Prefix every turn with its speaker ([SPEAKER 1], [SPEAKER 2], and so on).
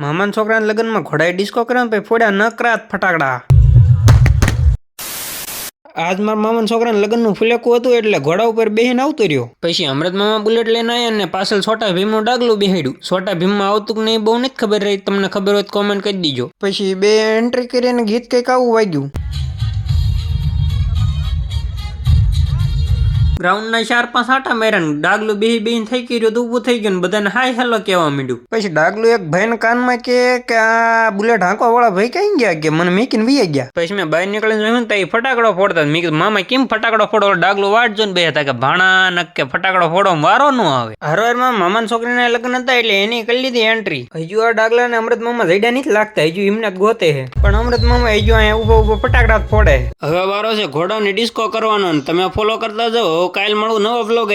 [SPEAKER 1] મામાના છોકરાના લગ્નમાં ઘોડાએ ડિસ્કો કર્યો ને પછી ફોડ્યા નકરાત ફટાકડા. આજ મારા મામાના છોકરાના લગ્નનું ફુલેકું હતું એટલે ઘોડા ઉપર બેહીને આવતો રહ્યો. પછી અમૃત મામા બુલેટ લઈને આવ્યા ને પાછળ છોટા ભીમનું ડાગલું બેહાડ્યું. છોટા ભીમમાં આવતું કે નહીં બહુ નથી ખબર રહી. તમને ખબર હોય તો કોમેન્ટ કરી દીજો. પછી બે એન્ટ્રી કરીને ગીત કંઈક આવું વાગ્યું. ગ્રાઉન્ડના 4-5 આટા માર્યા ને ડાગલું બેહીને થઈ ગયું ઊભું થઈ ગયું ને બધાને હાય હેલો કહેવા માંડ્યું. પછી ડાગલું એક ભાઈના કાનમાં કે આ બુલેટ હાંકવા વાળા ભાઈ કઈ ગયા કે મને મેકીને વી ગયા. પછી મેં બહાર નીકળીને જોયું ને ફટાકડો ફોડતા. મેં કીધું મામા કેમ ફટાકડો ફોડો? ડાગલું વાટ જોઈને બે હતા કે ભાણા નક્કે ફટાકડો ફોડો વારો ન આવે. હરવારમાં મામાના છોકરીના લગ્ન હતા એટલે એની કરી લીધી એન્ટ્રી. હજુ આ ડાગલા ને અમૃત મામા જઈડા નથી લાગતા. હજુ એમને ગોતે છે પણ અમૃત મામા હજુ અહીંયા ઉભો ફટાકડા ફોડે. હવે વારો છે ઘોડાની ડિસ્કો કરવાનો. તમે ફોલો કરતા જાઓ. કાલ મળું નવો વ્લોગ.